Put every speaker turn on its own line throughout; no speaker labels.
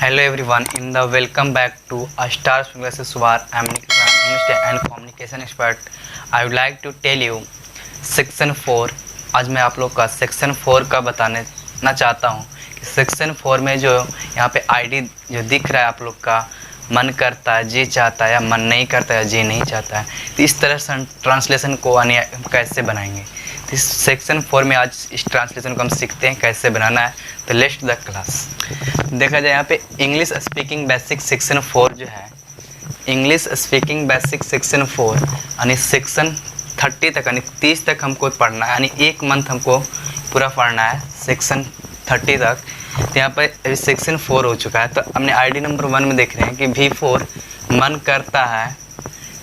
Hello everyone, in the welcome back to A Star English Suvar. I am English and communication expert. I would like to tell you section 4। आज मैं आप लोग का section 4 का बताना चाहता हूँ कि सेक्शन 4 में जो यहाँ पे आईडी जो दिख रहा है आप लोग का मन करता है जी चाहता है या मन नहीं करता है जी नहीं चाहता है, तो इस तरह से ट्रांसलेशन को कैसे बनाएंगे। तो इस सेक्शन 4 में आज इस ट्रांसलेशन को हम सीखते हैं कैसे बनाना है। तो लेट्स द क्लास। देखा जाए यहाँ पे इंग्लिश स्पीकिंग बेसिक सेक्शन 4 जो है, इंग्लिश स्पीकिंग बेसिक सेक्शन 4 यानी सेक्शन 30 तक यानी 30 तक हमको पढ़ना है, यानी एक मंथ हमको पूरा पढ़ना है सेक्शन 30 तक। तो यहाँ पर अभी सेक्शन 4 हो चुका है। तो हमने आईडी नंबर 1 में देख रहे हैं कि V4 मन करता है,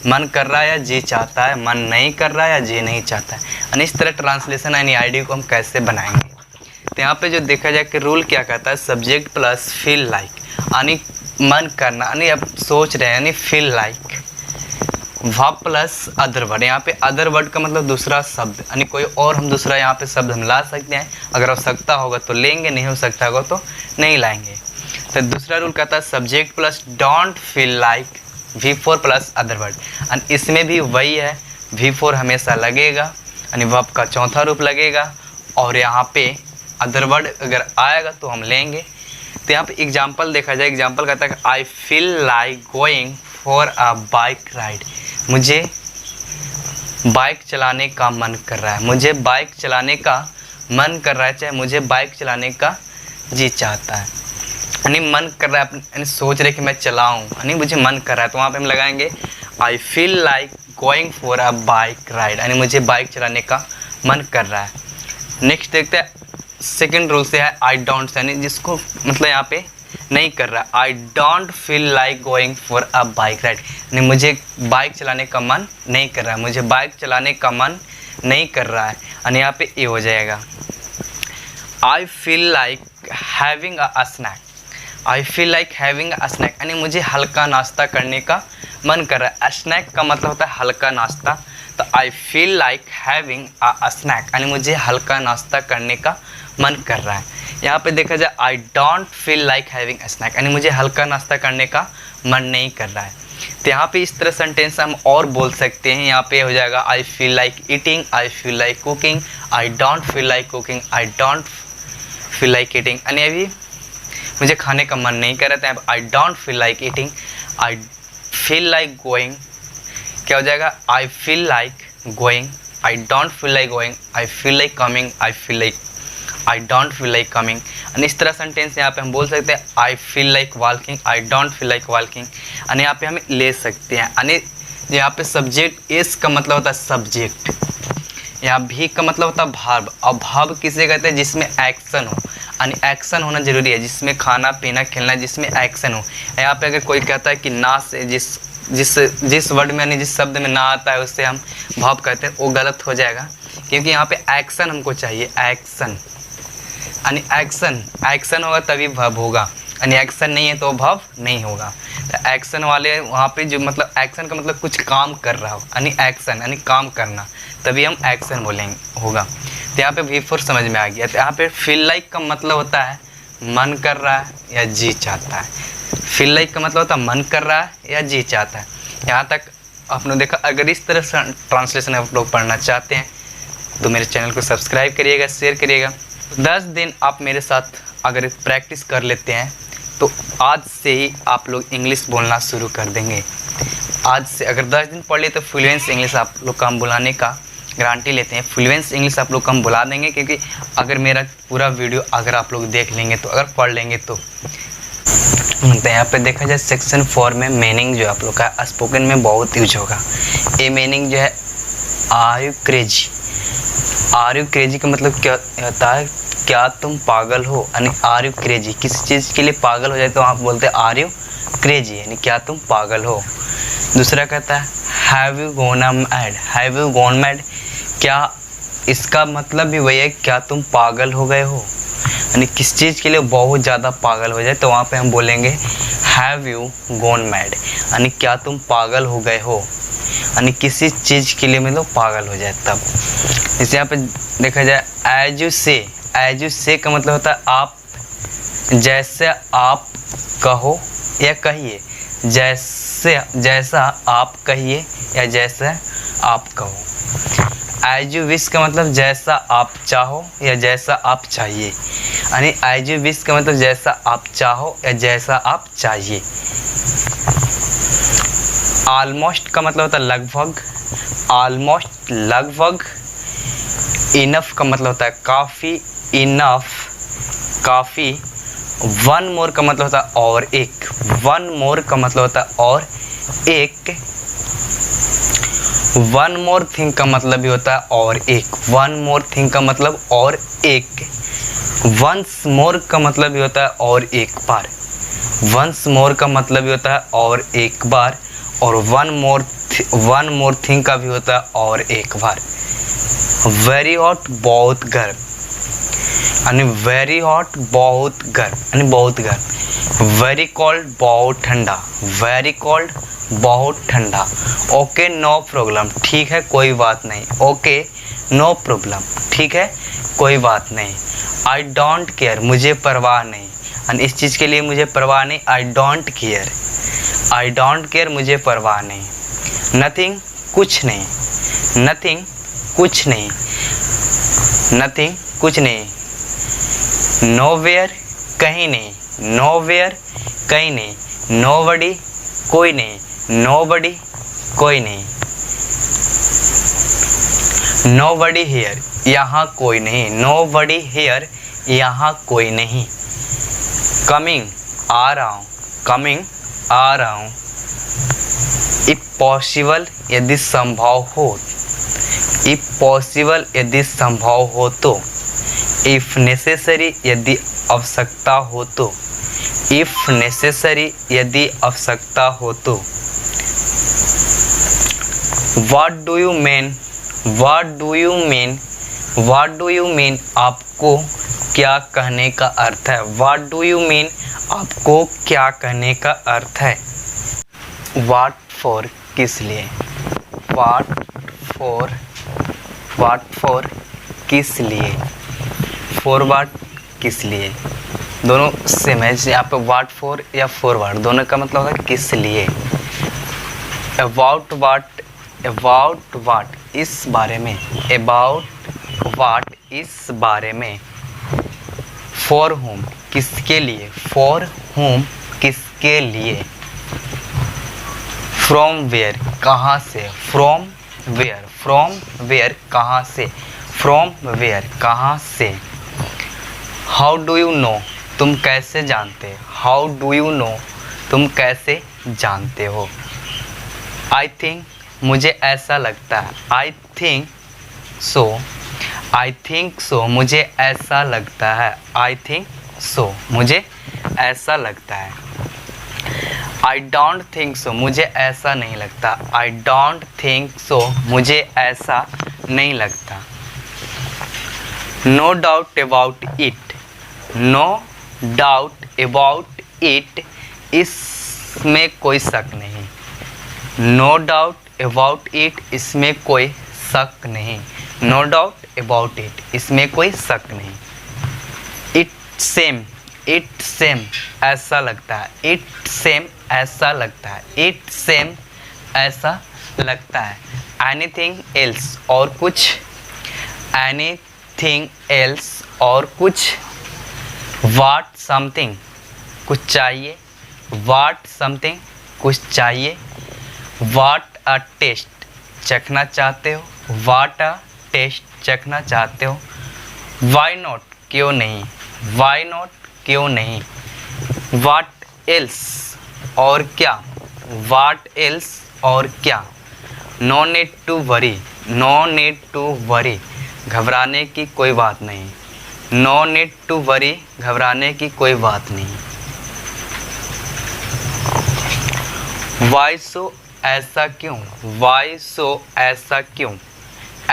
मन कर रहा है या जी चाहता है, मन नहीं कर रहा है या जी नहीं चाहता है। यानी इस तरह ट्रांसलेशन यानी आईडी को हम कैसे बनाएंगे। तो यहाँ पे जो देखा जाए कि रूल क्या कहता है, सब्जेक्ट प्लस फील लाइक, यानी मन करना यानी अब सोच रहे हैं यानी feel like, verb plus other word. यहाँ पे अदर वर्ड का मतलब दूसरा शब्द, यानी कोई और हम दूसरा यहाँ पे शब्द हम ला सकते हैं। अगर आवश्यकता होगा तो लेंगे, नहीं हो सकता होगा तो नहीं लाएंगे। तो दूसरा रूल कहता है subject plus don't feel like V4 plus other word, और इसमें भी वही है, V4 हमेशा लगेगा यानी वर्ब का चौथा रूप लगेगा, और यहाँ पे अदर वर्ड अगर आएगा तो हम लेंगे। तो यहाँ पे एग्जांपल देखा जाए, एग्जांपल कहता है आई feel like going for a bike ride, मुझे बाइक चलाने का मन कर रहा है, मुझे बाइक चलाने का मन कर रहा है, चाहे मुझे बाइक चलाने का जी चाहता है। यानी मन कर रहा है, यानी सोच रहे कि मैं चलाऊं, यानी मुझे मन कर रहा है, तो वहाँ पे हम लगाएंगे आई feel like going for a bike ride, यानी मुझे बाइक चलाने का मन कर रहा है। नेक्स्ट देखते हैं सेकंड रूल से है आई डोंट, यानी जिसको मतलब यहाँ पे नहीं कर रहा है, आई don't feel like going for a bike ride, यानी मुझे बाइक चलाने का मन नहीं कर रहा है, मुझे बाइक चलाने का मन नहीं कर रहा है। यानी यहाँ पे ये हो जाएगा I feel like having a snack, I feel like having a snack, यानी मुझे हल्का नाश्ता करने का मन कर रहा है। स्नैक का मतलब होता है हल्का नाश्ता, तो I feel like having a snack, यानी मुझे हल्का नाश्ता करने का मन कर रहा है। यहाँ पे देखा जाए I don't feel like having a snack, यानी मुझे हल्का नाश्ता करने का मन नहीं कर रहा है। तो यहाँ पे इस तरह सेंटेंस हम और बोल सकते हैं। यहाँ पे हो जाएगा I feel like eating, I feel like cooking, I don't feel like cooking, I don't feel like eating, यानी अभी मुझे खाने का मन नहीं कर रहा था। आई don't feel like eating, I feel like going, क्या हो जाएगा I feel like going, I don't feel like going, I feel like coming, I feel like, I don't feel like coming. यानी इस तरह सेंटेंस यहाँ पे हम बोल सकते हैं आई feel like walking, I don't feel like walking, यानी यहाँ पे हम ले सकते हैं। यानी यहाँ पे सब्जेक्ट एस का मतलब होता है सब्जेक्ट, यहाँ भी का मतलब होता है भार्ब, और भार्ब किसे कहते हैं जिसमें एक्शन हो, यानी एक्शन होना जरूरी है, जिसमें खाना पीना खेलना जिसमें एक्शन हो। यहाँ पे अगर कोई कहता है कि ना से जिस वर्ड में यानी जिस शब्द में ना आता है उससे हम भाव कहते हैं, वो गलत हो जाएगा, क्योंकि यहाँ पे एक्शन हमको चाहिए, एक्शन यानी एक्शन होगा तभी भव होगा, यानी एक्शन नहीं है तो भव नहीं होगा। तो एक्शन वाले वहाँ पे जो मतलब एक्शन का मतलब कुछ काम कर रहा हो, यानी एक्शन यानी काम करना, तभी हम एक्शन बोलेंगे होगा। तो यहाँ पे V4 समझ में आ गया। तो यहाँ पे फील लाइक का मतलब होता है मन कर रहा है या जी चाहता है, फील लाइक का मतलब होता है मन कर रहा है या जी चाहता है। यहाँ तक आपने देखा। अगर इस तरह से ट्रांसलेशन आप लोग पढ़ना चाहते हैं तो मेरे चैनल को सब्सक्राइब करिएगा, शेयर करिएगा। 10 दिन आप मेरे साथ अगर प्रैक्टिस कर लेते हैं तो आज से ही आप लोग इंग्लिश बोलना शुरू कर देंगे। आज से अगर 10 दिन पढ़ लिए तो फ्लुएंस इंग्लिश आप लोग का हम बुलाने का गारंटी लेते हैं, फ्लुएंस इंग्लिश आप लोग का हम बुला देंगे। क्योंकि अगर मेरा पूरा वीडियो अगर आप लोग देख लेंगे तो अगर पढ़ लेंगे तो यहाँ पे देखा जाए सेक्शन 4 में मीनिंग जो आप लोग का स्पोकन में बहुत यूज होगा। ये मीनिंग जो है are you crazy, are you crazy का मतलब क्या होता है, क्या तुम पागल हो, यानी आर यू क्रेजी, किसी चीज़ के लिए पागल हो जाए तो आप बोलते हैं आर यू क्रेजी, यानी क्या तुम पागल हो। दूसरा कहता है have you gone mad, have you gone mad, क्या इसका मतलब भी वही है क्या तुम पागल हो गए हो, यानी किस चीज़ के लिए बहुत ज़्यादा पागल हो जाए तो वहाँ पे हम बोलेंगे हैव यू गॉन मैड, यानी क्या तुम पागल हो गए हो, यानी किसी चीज़ के लिए मतलब पागल हो जाए तब। जैसे यहाँ पे देखा जाए एज यू से, एज यू से का मतलब होता है आप जैसे आप कहो या कहिए, जैसा आप कहिए या जैसे आप कहो। एज यू विश का मतलब जैसा आप चाहो या जैसा आप चाहिए, यानी एज यू विश का मतलब जैसा आप चाहो या जैसा आप चाहिए। ऑलमोस्ट का मतलब होता है लगभग, ऑलमोस्ट लगभग। इनफ का मतलब होता है काफ़ी, इनफ काफ़ी। वन मोर का मतलब होता है और एक, वन मोर का मतलब होता है और एक। वन मोर थिंग का मतलब भी होता है और एक, वन मोर थिंग का मतलब और एक। वंस मोर का मतलब भी होता है और एक बार, वंस मोर का मतलब भी होता है और एक बार। और वन मोर थिंग का भी होता है और एक बार। वेरी हॉट बहुत गर्म, यानी वेरी हॉट बहुत गर्म, यानी बहुत गर्म। वेरी कोल्ड बहुत ठंडा, वेरी कोल्ड बहुत ठंडा। ओके नो प्रॉब्लम, ठीक है कोई बात नहीं। ओके नो प्रॉब्लम, ठीक है कोई बात नहीं। आई डोंट केयर, मुझे परवाह नहीं, यानी इस चीज़ के लिए मुझे परवाह नहीं। I don't care, I don't care मुझे परवाह नहीं। नथिंग कुछ नहीं, नथिंग कुछ नहीं, नथिंग कुछ नहीं। नोवेयर कहीं नहीं, नोवेयर कहीं नहीं। नोबडी कोई नहीं, नोबडी कोई नहीं। नोबडी हियर यहाँ कोई नहीं, नोबडी हियर यहाँ कोई नहीं। कमिंग आ रहा हूँ, कमिंग आ रहा हूँ। इफ पॉसिबल यदि संभव हो, इफ पॉसिबल यदि संभव हो तो। इफ नेसेसरी यदि आवश्यकता हो तो, इफ नेसेसरी यदि आवश्यकता हो तो। What do you mean, what do you mean, what do you mean आपको क्या कहने का अर्थ है। व्हाट डू यू मीन आपको क्या कहने का अर्थ है। व्हाट फॉर किस लिए, व्हाट फॉर, व्हाट फॉर किस लिए, फॉर व्हाट किस लिए, दोनों सेम है। यहाँ पे व्हाट फॉर या फॉर व्हाट दोनों का मतलब होगा किस लिए। About what, about what is बारे में, अबाउट व्हाट इस बारे में। फॉर होम किसके लिए, फॉर होम किसके लिए। फ्रॉम वेयर कहाँ से, फ्रॉम वेयर, फ्रॉम वेयर कहाँ से, फ्रॉम वेयर कहाँ से। हाउ डू यू नो तुम कैसे जानते, हाउ डू यू नो तुम कैसे जानते हो। आई थिंक मुझे ऐसा लगता है, I think so, I think so मुझे ऐसा लगता है, आई थिंक सो मुझे ऐसा लगता है। आई डोंट थिंक सो मुझे ऐसा नहीं लगता, आई डोंट थिंक सो मुझे ऐसा नहीं लगता। No doubt about it, no doubt about it इसमें कोई शक नहीं। नो डाउट अबाउट इट इसमें कोई शक नहीं, नो डाउट अबाउट इट इसमें कोई शक नहीं। इट सेम, इट सेम ऐसा लगता है, इट सेम ऐसा लगता है, इट सेम ऐसा लगता है। एनीथिंग एल्स और कुछ, एनीथिंग एल्स और कुछ। वाट समथिंग कुछ चाहिए, वाट समथिंग कुछ चाहिए। वाट अ टेस्ट चखना चाहते हो, वाट अ टेस्ट चखना चाहते हो। वाई नॉट क्यों नहीं, वाई नॉट क्यों नहीं। वाट एल्स और क्या, वाट एल्स और क्या। No need to worry, no need to worry घबराने की कोई बात नहीं, नो नीड टू वरी घबराने की कोई बात नहीं। वाई सो ऐसा क्यों, वाई सो ऐसा क्यों।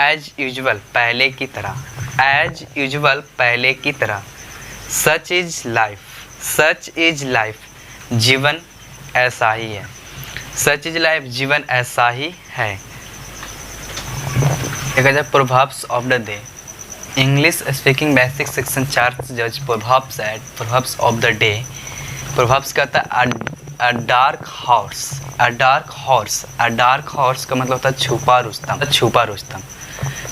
एज यूजुअल पहले की तरह, एज यूजुअल पहले की तरह। Such is life, such is life जीवन ऐसा ही है, सच इज लाइफ जीवन ऐसा ही है। एक proverbs of the day, English speaking basic section 4 जज proverbs at proverbs of the day. Proverbs कहता है a dark horse. A dark horse, a dark horse का मतलब होता है छुपा रुस्तम। छुपा रुस्तम,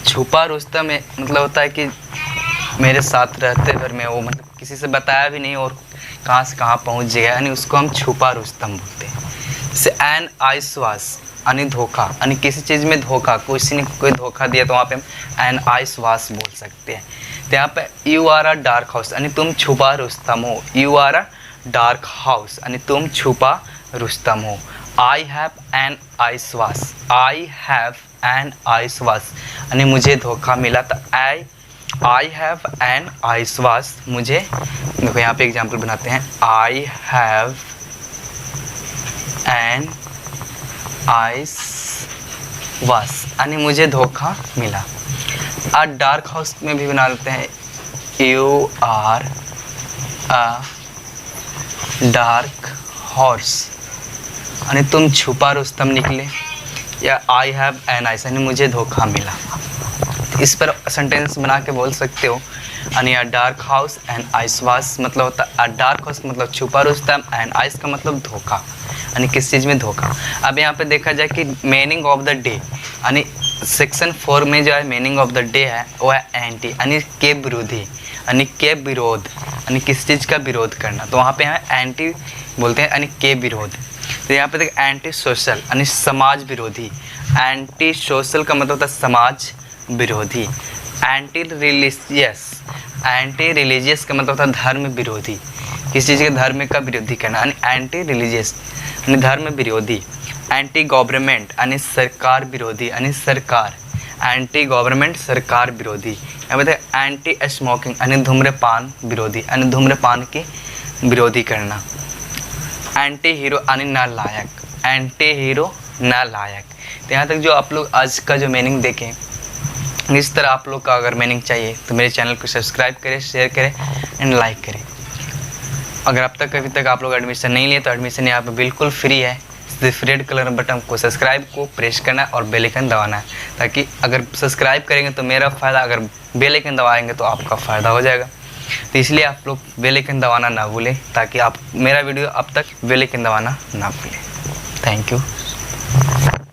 छुपा रुस्तम मतलब होता है कि मेरे साथ रहते पर मैं वो मतलब किसी से बताया भी नहीं और कहाँ से कहाँ पहुँच गया, यानी उसको हम छुपा रुस्तम बोलते हैं। जैसे एन आइसवास यानी धोखा, यानी किसी चीज़ में धोखा, किसी ने कोई धोखा दिया तो वहाँ पे हम एन आइसवास बोल सकते हैं। तो यहाँ पे you are a dark house यानी तुम छुपा रुस्तम हो। You are a dark house यानी तुम छुपा रुस्तम हो। I have an eyewash, I have an eyewash यानी मुझे धोखा मिला। तो आई हैव एन आइसवास, मुझे देखो यहाँ पे एग्जाम्पल बनाते हैं। आई हैव एन आइस वास यानी मुझे धोखा मिला। अ डार्क हाउस में भी बना लेते हैं। You are a dark horse यानी तुम छुपा रुस्तम निकले। या आई हैव एन आइस यानी मुझे धोखा मिला। इस पर सेंटेंस बना के बोल सकते हो। यानी अ डार्क हाउस एंड आइस वास मतलब होता है, अ डार्क हाउस मतलब छुपा रुस्तम एंड आइस का मतलब धोखा, यानी किस चीज़ में धोखा। अब यहाँ पे देखा जाए कि मीनिंग ऑफ द डे, यानी सेक्शन 4 में जो है मीनिंग ऑफ द डे है वो है एंटी, यानी के विरोधी, यानी के विरोध, यानी किस चीज़ का विरोध करना। तो वहाँ पे है एंटी बोलते हैं, यानी के विरोध। तो यहाँ पे देख एंटी सोशल यानी समाज विरोधी। एंटी सोशल का मतलब होता है समाज विरोधी। एंटी रिलीजियस, एंटी रिलीजियस का मतलब होता है धर्म विरोधी, किसी चीज़ के धर्म का विरोधी करना, यानी एंटी रिलीजियस यानी धर्म विरोधी। एंटी गवर्नमेंट यानी सरकार विरोधी, यानी सरकार, एंटी गवर्नमेंट सरकार विरोधी। यहाँ पे एंटी स्मोकिंग यानी धूम्रपान विरोधी, यानी धूम्रपान की विरोधी करना। एंटी हीरो यानी नालायक, एंटी हीरो नालायक। तो यहाँ तक जो आप लोग आज का जो मीनिंग देखें, इस तरह आप लोग का अगर मीनिंग चाहिए तो मेरे चैनल को सब्सक्राइब करें, शेयर करें एंड लाइक करें। अगर अब तक अभी तक आप लोग एडमिशन नहीं लिए तो एडमिशन यहाँ पे बिल्कुल फ्री है। सिर्फ रेड कलर बटन को सब्सक्राइब को प्रेस करना है और बेल आइकन दबाना है, ताकि अगर सब्सक्राइब करेंगे तो मेरा फ़ायदा, अगर बेल आइकन दबाएंगे तो आपका फ़ायदा हो जाएगा। तो इसलिए आप लोग बेल आइकन दबाना ना भूलें, ताकि आप मेरा वीडियो अब तक बेल आइकन दबाना ना भूलें। Thank you.